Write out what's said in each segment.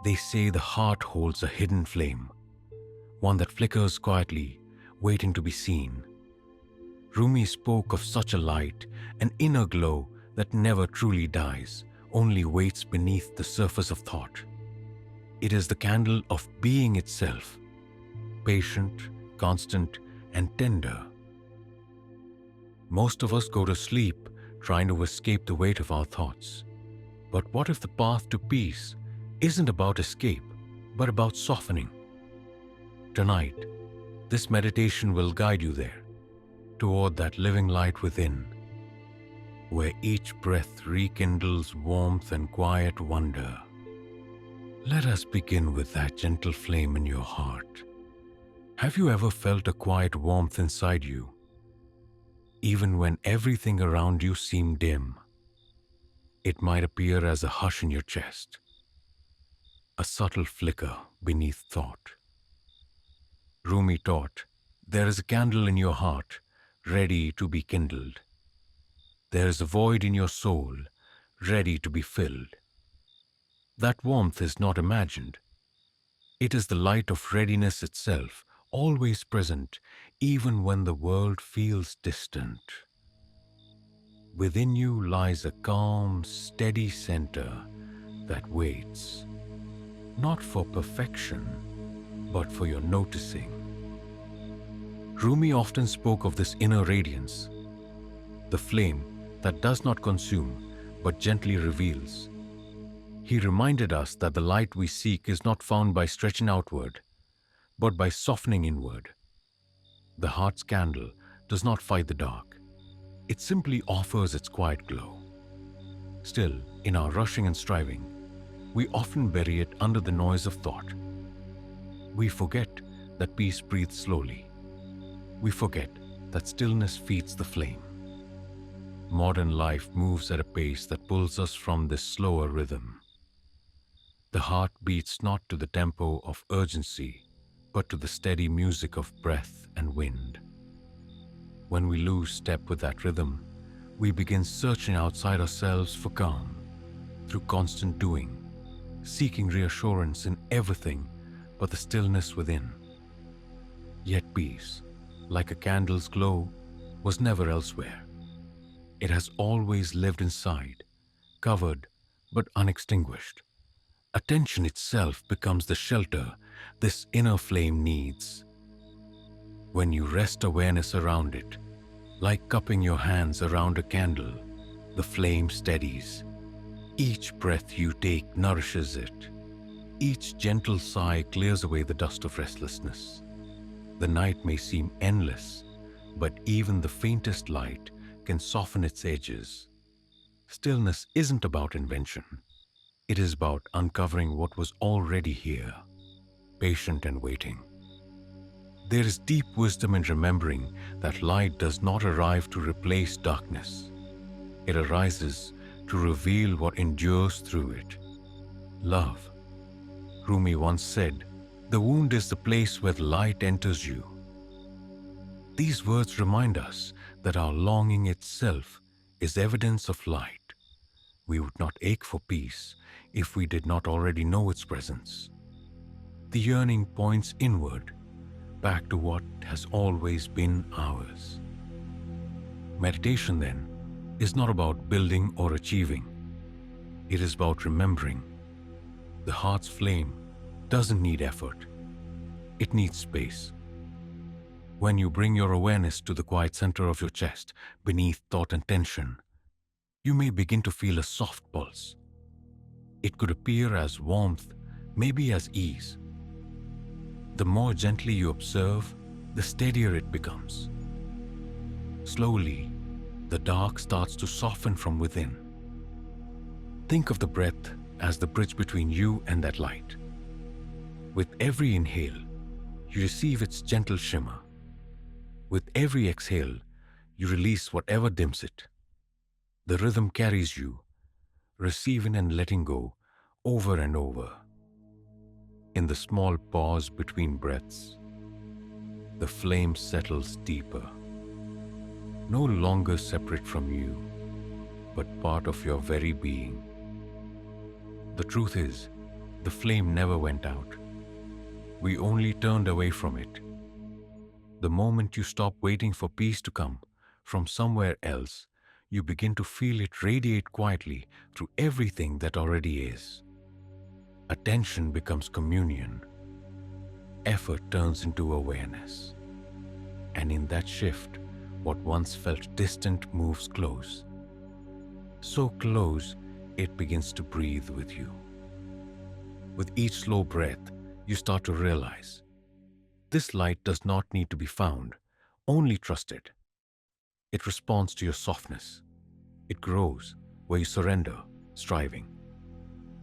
They say the heart holds a hidden flame, one that flickers quietly, waiting to be seen. Rumi spoke of such a light, an inner glow that never truly dies, only waits beneath the surface of thought. It is the candle of being itself, patient, constant, and tender. Most of us go to sleep trying to escape the weight of our thoughts. But what if the path to peace isn't about escape, but about softening? Tonight, this meditation will guide you there, toward that living light within, where each breath rekindles warmth and quiet wonder. Let us begin with that gentle flame in your heart. Have you ever felt a quiet warmth inside you, even when everything around you seemed dim? It might appear as a hush in your chest, a subtle flicker beneath thought. Rumi taught, there is a candle in your heart, ready to be kindled. There is a void in your soul, ready to be filled. That warmth is not imagined. It is the light of readiness itself, always present, even when the world feels distant. Within you lies a calm, steady center that waits, not for perfection, but for your noticing. Rumi often spoke of this inner radiance, the flame that does not consume, but gently reveals. He reminded us that the light we seek is not found by stretching outward, but by softening inward. The heart's candle does not fight the dark. It simply offers its quiet glow. Still, in our rushing and striving, we often bury it under the noise of thought. We forget that peace breathes slowly. We forget that stillness feeds the flame. Modern life moves at a pace that pulls us from this slower rhythm. The heart beats not to the tempo of urgency, but to the steady music of breath and wind. When we lose step with that rhythm, we begin searching outside ourselves for calm, through constant doing, seeking reassurance in everything but the stillness within. Yet peace, like a candle's glow, was never elsewhere. It has always lived inside, covered but unextinguished. Attention itself becomes the shelter this inner flame needs. When you rest awareness around it, like cupping your hands around a candle, the flame steadies. Each breath you take nourishes it. Each gentle sigh clears away the dust of restlessness. The night may seem endless, but even the faintest light can soften its edges. Stillness isn't about invention. It is about uncovering what was already here, patient and waiting. There is deep wisdom in remembering that light does not arrive to replace darkness. It arises to reveal what endures through it. Love. Rumi once said, "The wound is the place where the light enters you." These words remind us that our longing itself is evidence of light. We would not ache for peace if we did not already know its presence. The yearning points inward, back to what has always been ours. Meditation, then, is not about building or achieving. It is about remembering. The heart's flame doesn't need effort. It needs space. When you bring your awareness to the quiet center of your chest, beneath thought and tension, you may begin to feel a soft pulse. It could appear as warmth, maybe as ease. The more gently you observe, the steadier it becomes. Slowly, the dark starts to soften from within. Think of the breath as the bridge between you and that light. With every inhale, you receive its gentle shimmer. With every exhale, you release whatever dims it. The rhythm carries you, receiving and letting go, over and over. In the small pause between breaths, the flame settles deeper, no longer separate from you, but part of your very being. The truth is, The flame never went out. We only turned away from it. The moment you stop waiting for peace to come from somewhere else, you begin to feel it radiate quietly through everything that already is. Attention becomes communion. Effort turns into awareness. And in that shift, what once felt distant moves close. So close, it begins to breathe with you. With each slow breath, you start to realize this light does not need to be found, only trusted. It responds to your softness. It grows where you surrender, striving.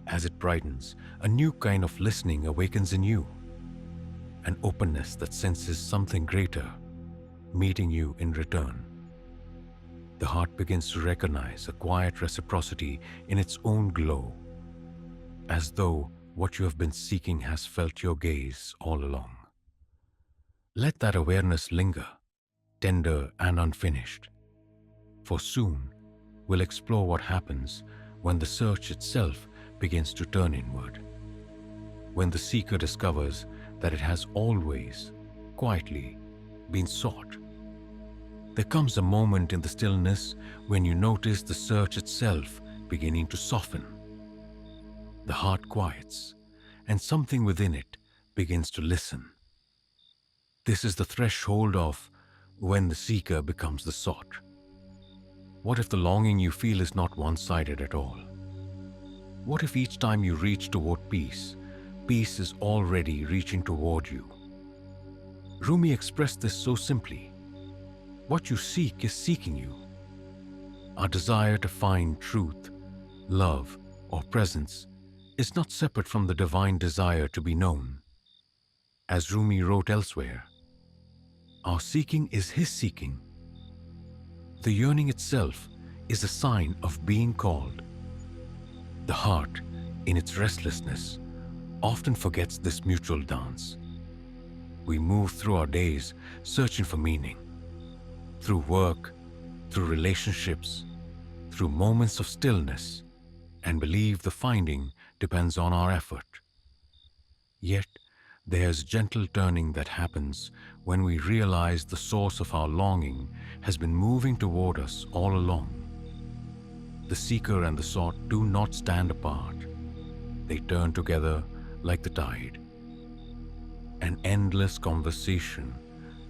As it brightens, a new kind of listening awakens in you. An openness that senses something greater, meeting you in return. The heart begins to recognize a quiet reciprocity in its own glow, as though what you have been seeking has felt your gaze all along. Let that awareness linger, tender and unfinished, for soon we'll explore what happens when the search itself begins to turn inward, when the seeker discovers that it has always, quietly, been sought. There comes a moment in the stillness when you notice the search itself beginning to soften. The heart quiets, and something within it begins to listen. This is the threshold of when the seeker becomes the sought. What if the longing you feel is not one-sided at all? What if each time you reach toward peace, peace is already reaching toward you? Rumi expressed this so simply. What you seek is seeking you. Our desire to find truth, love, or presence is not separate from the divine desire to be known. As Rumi wrote elsewhere, our seeking is his seeking. The yearning itself is a sign of being called. The heart, in its restlessness, often forgets this mutual dance. We move through our days searching for meaning, through work, through relationships, through moments of stillness, and believe the finding depends on our effort. Yet, there's gentle turning that happens when we realize the source of our longing has been moving toward us all along. The seeker and the sought do not stand apart. They turn together like the tide. An endless conversation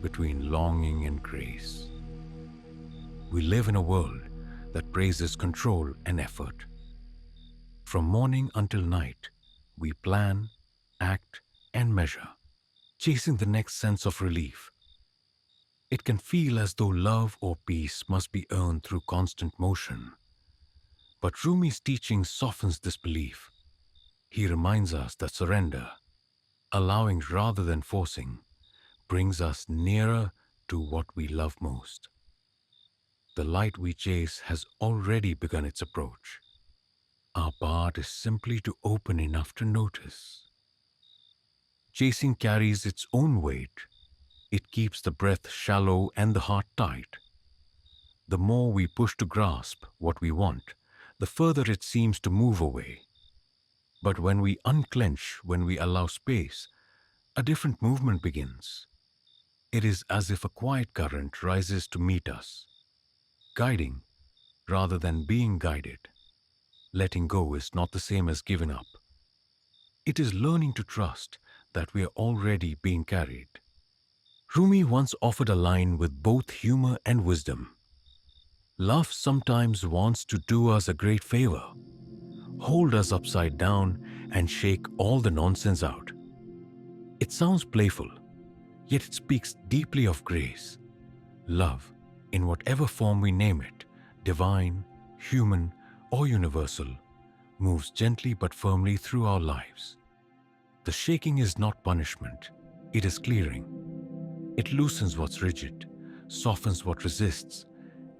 between longing and grace. We live in a world that praises control and effort. From morning until night, we plan, act, and measure, chasing the next sense of relief. It can feel as though love or peace must be earned through constant motion. But Rumi's teaching softens this belief. He reminds us that surrender, allowing rather than forcing, brings us nearer to what we love most. The light we chase has already begun its approach. Our part is simply to open enough to notice. Chasing carries its own weight. It keeps the breath shallow and the heart tight. The more we push to grasp what we want, the further it seems to move away. But when we unclench, when we allow space, a different movement begins. It is as if a quiet current rises to meet us, guiding rather than being guided. Letting go is not the same as giving up. It is learning to trust that we are already being carried. Rumi once offered a line with both humor and wisdom. Love sometimes wants to do us a great favor, hold us upside down and shake all the nonsense out. It sounds playful, yet it speaks deeply of grace. Love, in whatever form we name it, divine, human, or universal, moves gently but firmly through our lives. The shaking is not punishment, it is clearing. It loosens what's rigid, softens what resists,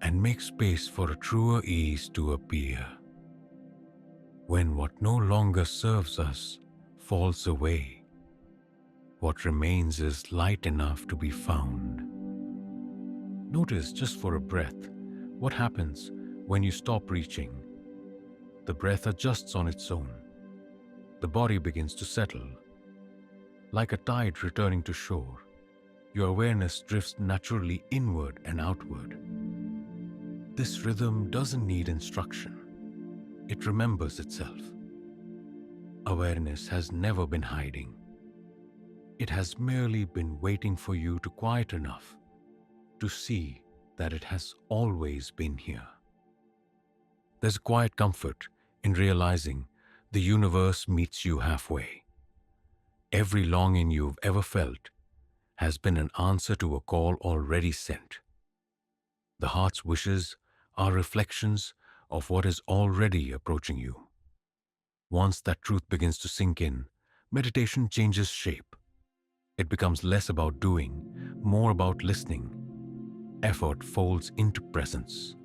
and makes space for a truer ease to appear. When what no longer serves us falls away, what remains is light enough to be found. Notice, just for a breath, what happens when you stop reaching. The breath adjusts on its own. The body begins to settle. Like a tide returning to shore, your awareness drifts naturally inward and outward. This rhythm doesn't need instruction. It remembers itself. Awareness has never been hiding. It has merely been waiting for you to quiet enough to see that it has always been here. There's a quiet comfort in realizing the universe meets you halfway. Every longing you've ever felt has been an answer to a call already sent. The heart's wishes are reflections of what is already approaching you. Once that truth begins to sink in, meditation changes shape. It becomes less about doing, more about listening. Effort folds into presence.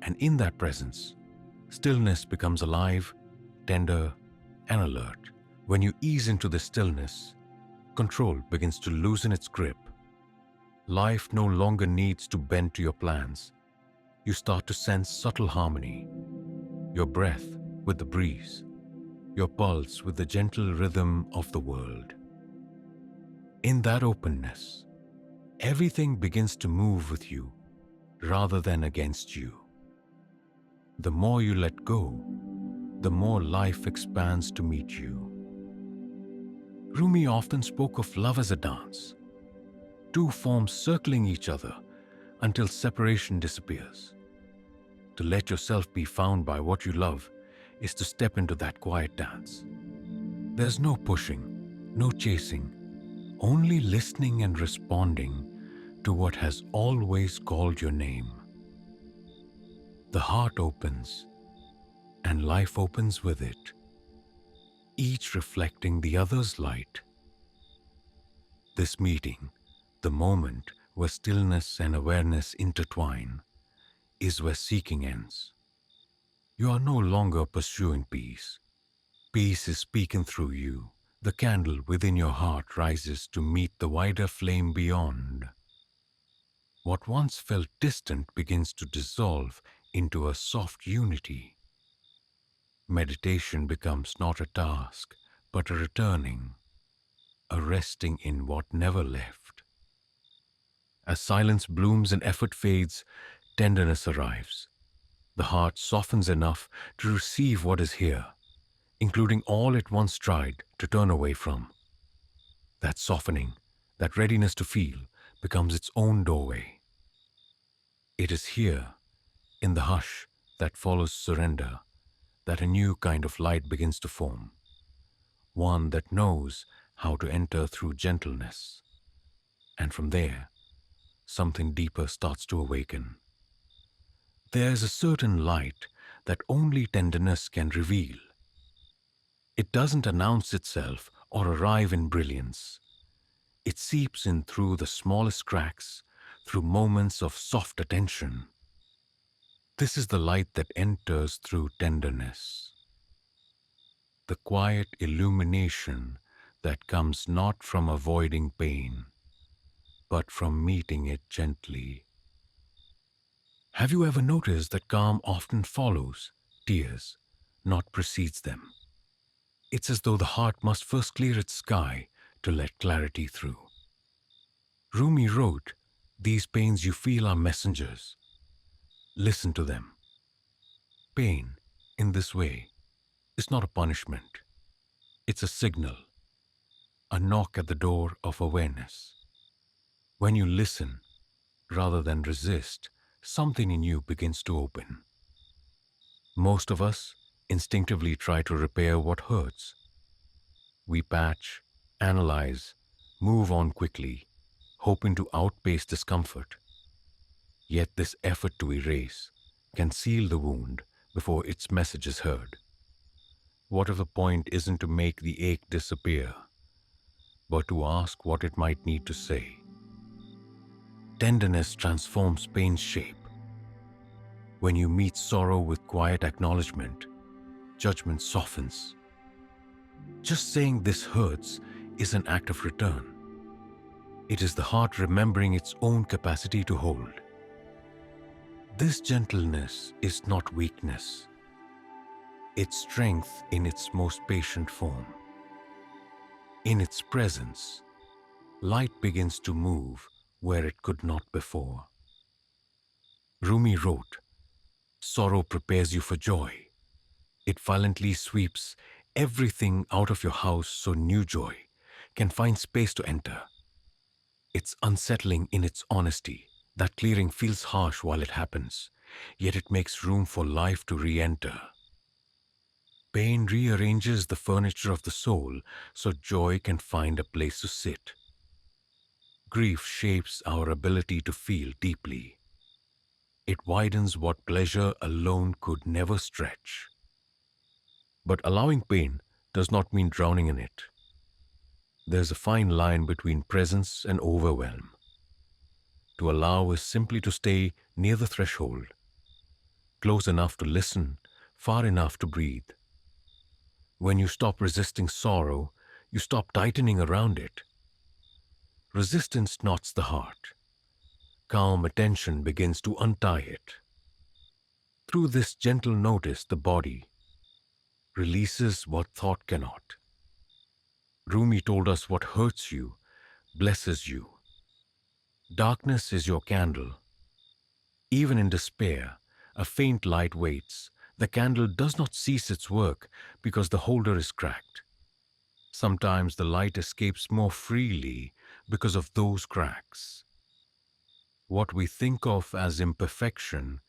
And in that presence, stillness becomes alive, tender, and alert. When you ease into the stillness, control begins to loosen its grip. Life no longer needs to bend to your plans. You start to sense subtle harmony. Your breath with the breeze, your pulse with the gentle rhythm of the world. In that openness, everything begins to move with you rather than against you. The more you let go, the more life expands to meet you. Rumi often spoke of love as a dance, two forms circling each other until separation disappears. To let yourself be found by what you love is to step into that quiet dance. There's no pushing, no chasing, only listening and responding to what has always called your name. The heart opens, and life opens with it, each reflecting the other's light. This meeting, the moment where stillness and awareness intertwine, is where seeking ends. You are no longer pursuing peace. Peace is speaking through you. The candle within your heart rises to meet the wider flame beyond. What once felt distant begins to dissolve into a soft unity. Meditation becomes not a task, but a returning, a resting in what never left. As silence blooms and effort fades, tenderness arrives. The heart softens enough to receive what is here, including all it once tried to turn away from. That softening, that readiness to feel, becomes its own doorway. It is here, in the hush that follows surrender, that a new kind of light begins to form, one that knows how to enter through gentleness. And from there, something deeper starts to awaken. There's a certain light that only tenderness can reveal. It doesn't announce itself or arrive in brilliance. It seeps in through the smallest cracks, through moments of soft attention. This is the light that enters through tenderness. The quiet illumination that comes not from avoiding pain, but from meeting it gently. Have you ever noticed that calm often follows tears, not precedes them? It's as though the heart must first clear its sky to let clarity through. Rumi wrote, "These pains you feel are messengers. Listen to them." Pain, in this way, is not a punishment. It's a signal, a knock at the door of awareness. When you listen, rather than resist, something in you begins to open. Most of us instinctively try to repair what hurts. We patch, analyze, move on quickly, hoping to outpace discomfort. Yet this effort to erase can seal the wound before its message is heard. What if the point isn't to make the ache disappear, but to ask what it might need to say? Tenderness transforms pain's shape. When you meet sorrow with quiet acknowledgement, judgment softens. Just saying this hurts is an act of return. It is the heart remembering its own capacity to hold. This gentleness is not weakness. its strength in its most patient form. In its presence, light begins to move where it could not before. Rumi wrote, "Sorrow prepares you for joy. It violently sweeps everything out of your house so new joy can find space to enter. It's unsettling in its honesty. That clearing feels harsh while it happens, yet it makes room for life to re-enter. Pain rearranges the furniture of the soul so joy can find a place to sit. Grief shapes our ability to feel deeply. It widens what pleasure alone could never stretch. But allowing pain does not mean drowning in it. There's a fine line between presence and overwhelm. To allow is simply to stay near the threshold, close enough to listen, far enough to breathe. When you stop resisting sorrow, you stop tightening around it. Resistance knots the heart. Calm attention begins to untie it. Through this gentle notice, the body releases what thought cannot. Rumi told us what hurts you blesses you. Darkness is your candle. Even in despair, a faint light waits. The candle does not cease its work because the holder is cracked. Sometimes the light escapes more freely because of those cracks. What we think of as imperfection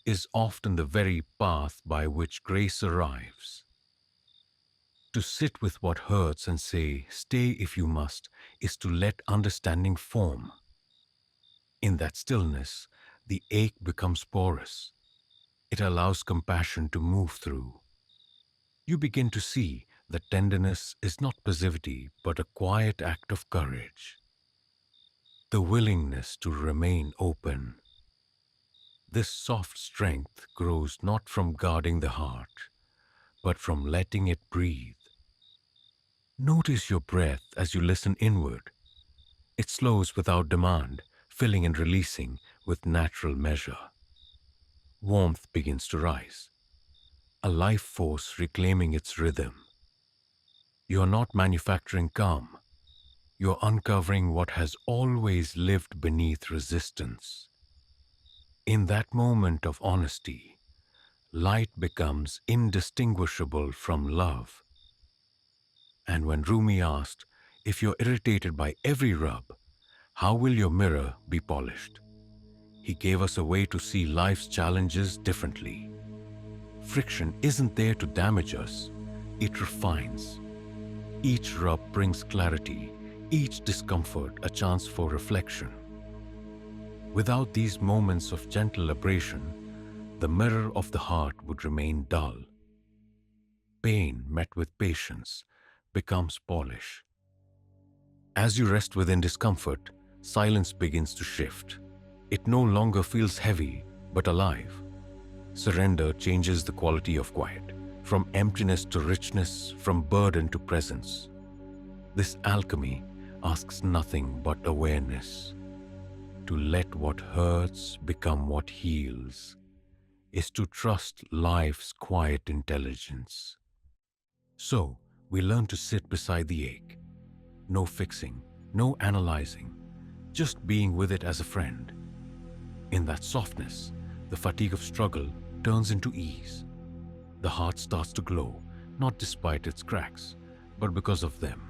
is often the very path by which grace arrives. To sit with what hurts and say, "Stay if you must," is to let understanding form. In that stillness, the ache becomes porous. It allows compassion to move through. You begin to see that tenderness is not passivity, but a quiet act of courage. The willingness to remain open. This soft strength grows not from guarding the heart, but from letting it breathe. Notice your breath as you listen inward. It slows without demand, filling and releasing with natural measure. Warmth begins to rise, a life force reclaiming its rhythm. You're not manufacturing calm. You're uncovering what has always lived beneath resistance. In that moment of honesty, light becomes indistinguishable from love. And when Rumi asked, "If you're irritated by every rub, how will your mirror be polished?" he gave us a way to see life's challenges differently. Friction isn't there to damage us, it refines. Each rub brings clarity, each discomfort a chance for reflection. Without these moments of gentle abrasion, the mirror of the heart would remain dull. Pain met with patience becomes polish. As you rest within discomfort, silence begins to shift. It no longer feels heavy, but alive. Surrender changes the quality of quiet, from emptiness to richness, from burden to presence. This alchemy asks nothing but awareness. To let what hurts become what heals is to trust life's quiet intelligence. So, we learn to sit beside the ache. No fixing, no analyzing, just being with it as a friend. In that softness, the fatigue of struggle turns into ease. The heart starts to glow, not despite its cracks, but because of them.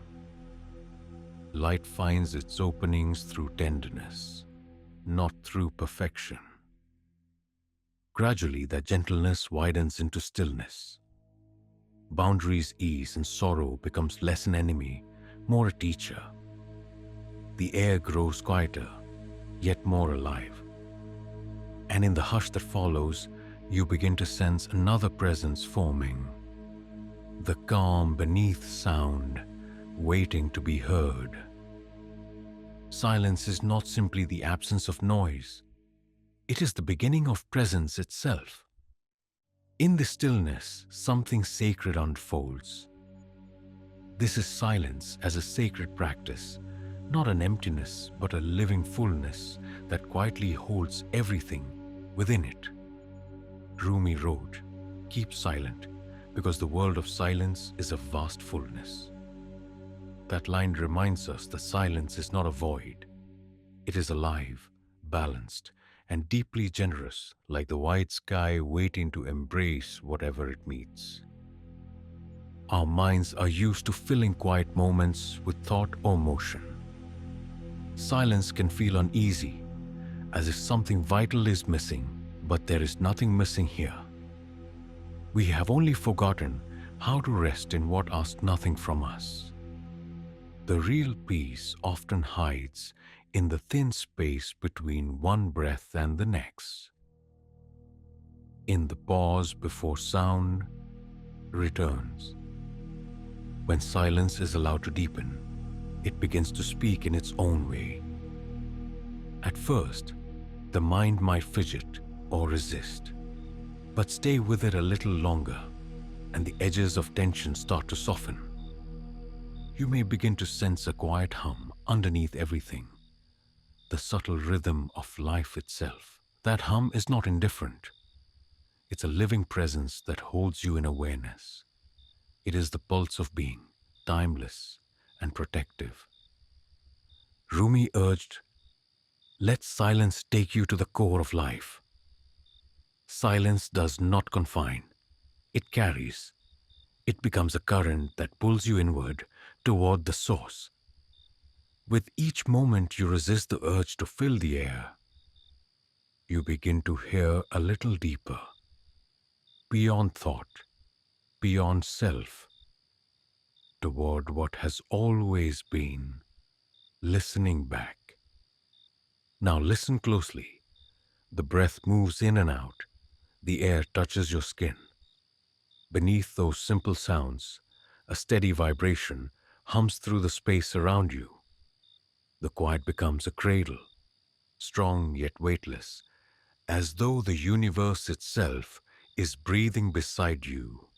Light finds its openings through tenderness, not through perfection. Gradually, that gentleness widens into stillness. Boundaries ease and sorrow becomes less an enemy, more a teacher. The air grows quieter, yet more alive. And in the hush that follows, you begin to sense another presence forming. The calm beneath sound, waiting to be heard. Silence is not simply the absence of noise. It is the beginning of presence itself. In the stillness, something sacred unfolds. This is silence as a sacred practice, not an emptiness, but a living fullness that quietly holds everything within it. Rumi wrote, "Keep silent, because the world of silence is a vast fullness. That line reminds us that silence is not a void. It is alive, balanced, and deeply generous, like the wide sky waiting to embrace whatever it meets. Our minds are used to filling quiet moments with thought or motion. Silence can feel uneasy, as if something vital is missing, but there is nothing missing here. We have only forgotten how to rest in what asks nothing from us. The real peace often hides in the thin space between one breath and the next, in the pause before sound returns. When silence is allowed to deepen, it begins to speak in its own way. At first, the mind might fidget or resist, but stay with it a little longer, and the edges of tension start to soften. You may begin to sense a quiet hum underneath everything, the subtle rhythm of life itself. That hum is not indifferent. It's a living presence that holds you in awareness. It is the pulse of being, timeless and protective. Rumi urged, "Let silence take you to the core of life." Silence does not confine, it carries. It becomes a current that pulls you inward toward the source. With each moment you resist the urge to fill the air, you begin to hear a little deeper, beyond thought, beyond self, toward what has always been, listening back. Now listen closely. The breath moves in and out. The air touches your skin. Beneath those simple sounds, a steady vibration hums through the space around you. The quiet becomes a cradle, strong yet weightless, as though the universe itself is breathing beside you.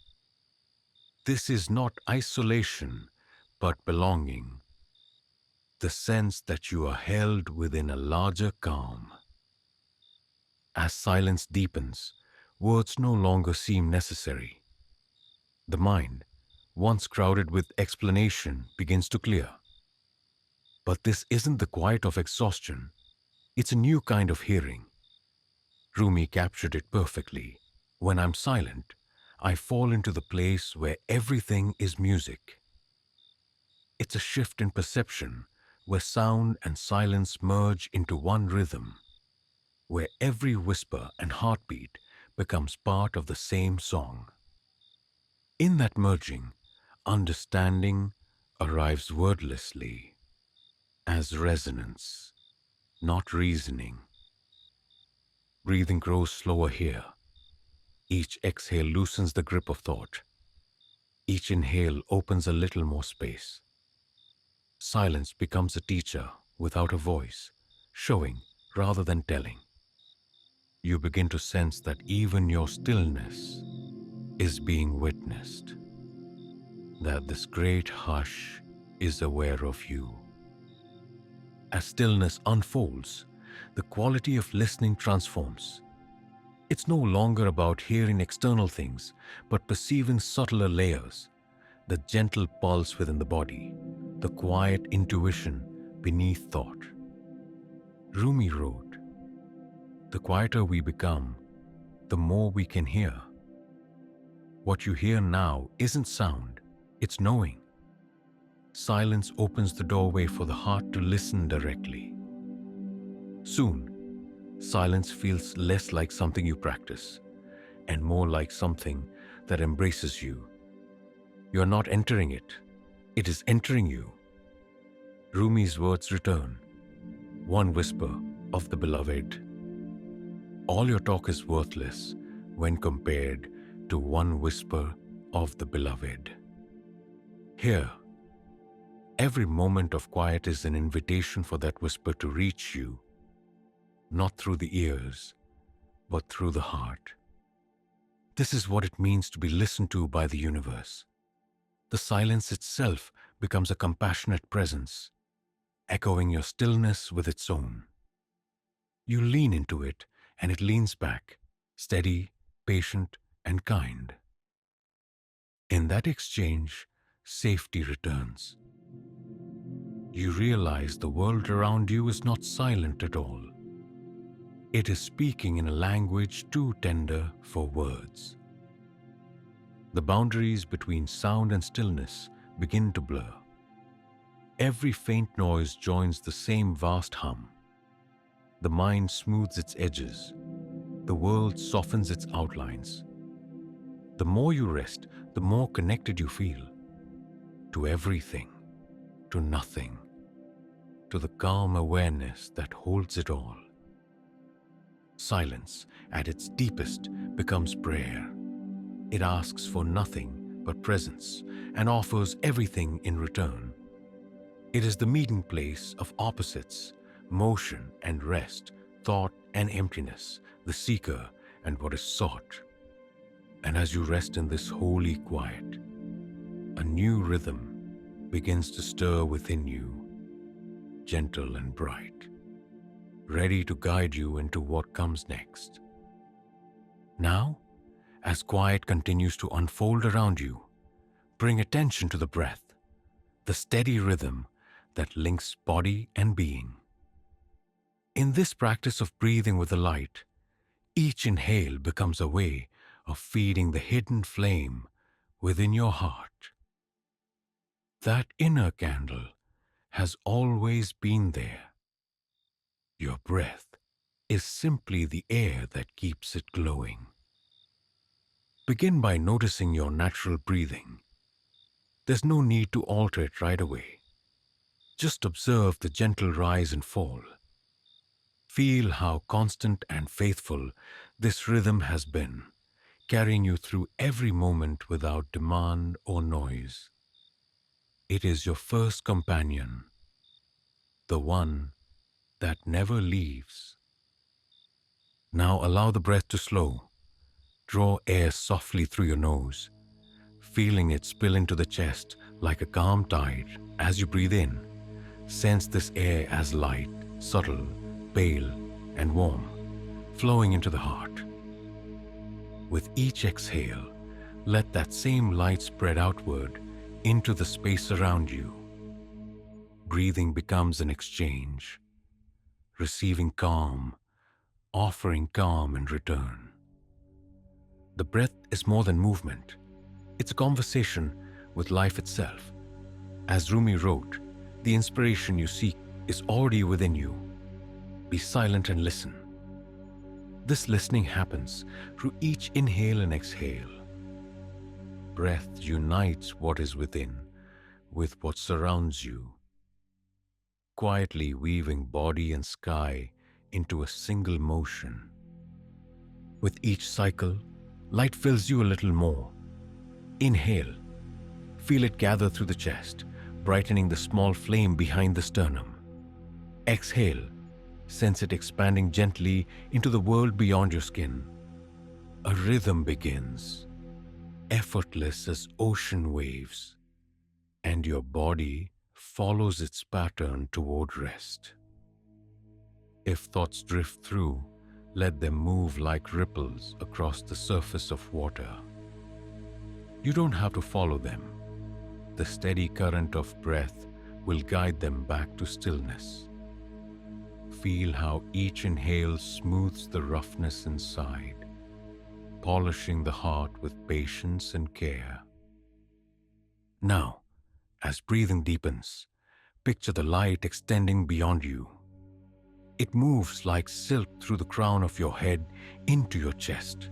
This is not isolation, but belonging, the sense that you are held within a larger calm. As silence deepens, words no longer seem necessary. The mind, once crowded with explanation, begins to clear. But this isn't the quiet of exhaustion. It's a new kind of hearing. Rumi captured it perfectly. When I'm silent, I fall into the place where everything is music. It's a shift in perception, where sound and silence merge into one rhythm, where every whisper and heartbeat becomes part of the same song. In that merging, understanding arrives wordlessly, as resonance, not reasoning. Breathing grows slower here. Each exhale loosens the grip of thought. Each inhale opens a little more space. Silence becomes a teacher without a voice, showing rather than telling. You begin to sense that even your stillness is being witnessed, that this great hush is aware of you. As stillness unfolds, the quality of listening transforms. It's no longer about hearing external things, but perceiving subtler layers, the gentle pulse within the body, the quiet intuition beneath thought. Rumi wrote, "The quieter we become, the more we can hear." What you hear now isn't sound, it's knowing. Silence opens the doorway for the heart to listen directly. Soon, silence feels less like something you practice and more like something that embraces you. You are not entering it, it is entering you. Rumi's words return, one whisper of the beloved. All your talk is worthless when compared to one whisper of the beloved. Here, every moment of quiet is an invitation for that whisper to reach you, not through the ears, but through the heart. This is what it means to be listened to by the universe. The silence itself becomes a compassionate presence, echoing your stillness with its own. You lean into it, and it leans back, steady, patient, and kind. In that exchange, safety returns. You realize the world around you is not silent at all. It is speaking in a language too tender for words. The boundaries between sound and stillness begin to blur. Every faint noise joins the same vast hum. The mind smooths its edges. The world softens its outlines. The more you rest, the more connected you feel. To everything, to nothing, to the calm awareness that holds it all. Silence, at its deepest, becomes prayer. It asks for nothing but presence and offers everything in return. It is the meeting place of opposites, motion and rest, thought and emptiness, the seeker and what is sought. And as you rest in this holy quiet, a new rhythm begins to stir within you, gentle and bright, ready to guide you into what comes next. Now, as quiet continues to unfold around you, bring attention to the breath, the steady rhythm that links body and being. In this practice of breathing with the light, each inhale becomes a way of feeding the hidden flame within your heart. That inner candle has always been there. Your breath is simply the air that keeps it glowing. Begin by noticing your natural breathing. There's no need to alter it right away. Just observe the gentle rise and fall. Feel how constant and faithful this rhythm has been, carrying you through every moment without demand or noise. It is your first companion, the one that never leaves. Now allow the breath to slow. Draw air softly through your nose, feeling it spill into the chest like a calm tide. As you breathe in, sense this air as light, subtle, pale, and warm, flowing into the heart. With each exhale, let that same light spread outward into the space around you. Breathing becomes an exchange, receiving calm, offering calm in return. The breath is more than movement. It's a conversation with life itself. As Rumi wrote, the inspiration you seek is already within you. Be silent and listen. This listening happens through each inhale and exhale. Breath unites what is within with what surrounds you, quietly weaving body and sky into a single motion. With each cycle, light fills you a little more. Inhale. Feel it gather through the chest, brightening the small flame behind the sternum. Exhale. Sense it expanding gently into the world beyond your skin. A rhythm begins, effortless as ocean waves, and your body follows its pattern toward rest. If thoughts drift through, let them move like ripples across the surface of water. You don't have to follow them. The steady current of breath will guide them back to stillness. Feel how each inhale smooths the roughness inside, polishing the heart with patience and care. Now, as breathing deepens, picture the light extending beyond you. It moves like silk through the crown of your head into your chest,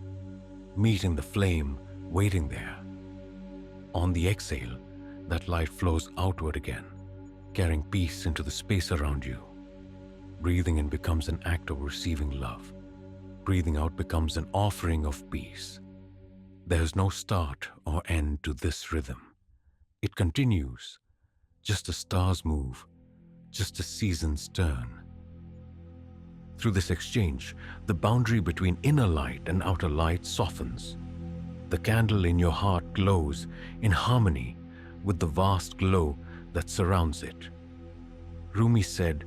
meeting the flame waiting there. On the exhale, that light flows outward again, carrying peace into the space around you. Breathing in becomes an act of receiving love. Breathing out becomes an offering of peace. There is no start or end to this rhythm. It continues, just as stars move, just as seasons turn. Through this exchange, the boundary between inner light and outer light softens. The candle in your heart glows in harmony with the vast glow that surrounds it. Rumi said,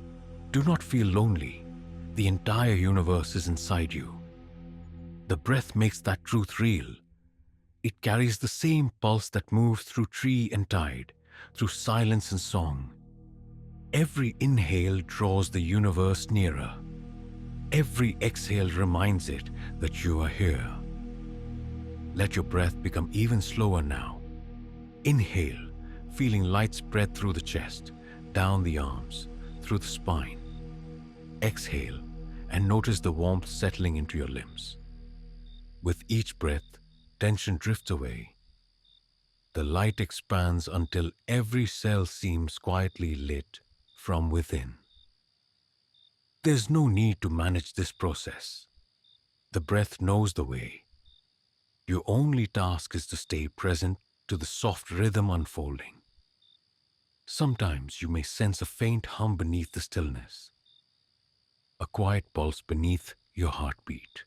"Do not feel lonely. The entire universe is inside you." The breath makes that truth real. It carries the same pulse that moves through tree and tide, through silence and song. Every inhale draws the universe nearer. Every exhale reminds it that you are here. Let your breath become even slower now. Inhale, feeling light spread through the chest, down the arms, through the spine. Exhale, and notice the warmth settling into your limbs. With each breath, tension drifts away. The light expands until every cell seems quietly lit from within. There's no need to manage this process. The breath knows the way. Your only task is to stay present to the soft rhythm unfolding. Sometimes you may sense a faint hum beneath the stillness, a quiet pulse beneath your heartbeat.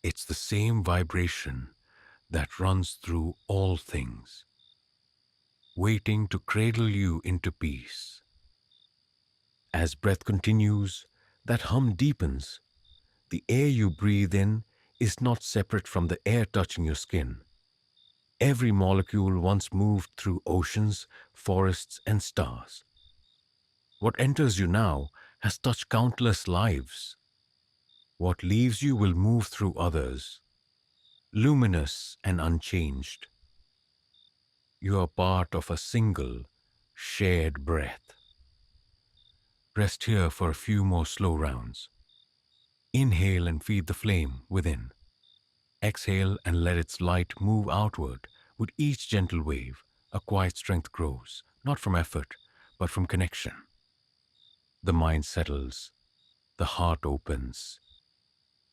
It's the same vibration that runs through all things, waiting to cradle you into peace. As breath continues, that hum deepens. The air you breathe in is not separate from the air touching your skin. Every molecule once moved through oceans, forests, and stars. What enters you now has touched countless lives. What leaves you will move through others, luminous and unchanged. You are part of a single, shared breath. Rest here for a few more slow rounds. Inhale and feed the flame within. Exhale and let its light move outward. With each gentle wave, a quiet strength grows, not from effort, but from connection. The mind settles, the heart opens,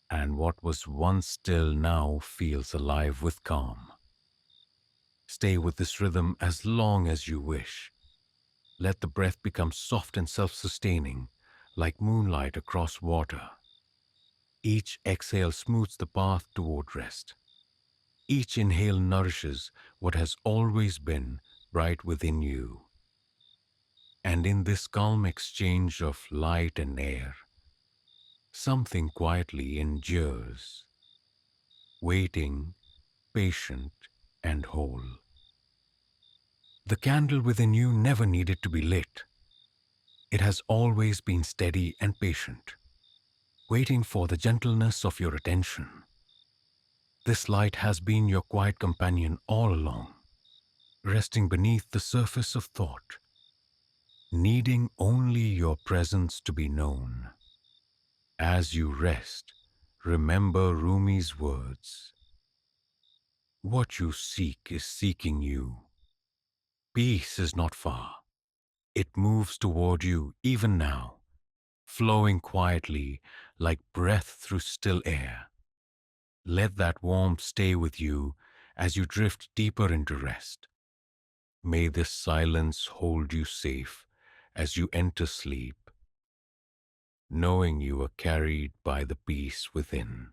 and what was once still now feels alive with calm. Stay with this rhythm as long as you wish. Let the breath become soft and self-sustaining, like moonlight across water. Each exhale smooths the path toward rest. Each inhale nourishes what has always been right within you. And in this calm exchange of light and air, something quietly endures, waiting, patient, and whole. The candle within you never needed to be lit. It has always been steady and patient, waiting for the gentleness of your attention. This light has been your quiet companion all along, resting beneath the surface of thought, needing only your presence to be known. As you rest, remember Rumi's words. What you seek is seeking you. Peace is not far. It moves toward you even now, flowing quietly like breath through still air. Let that warmth stay with you as you drift deeper into rest. May this silence hold you safe as you enter sleep, knowing you are carried by the peace within.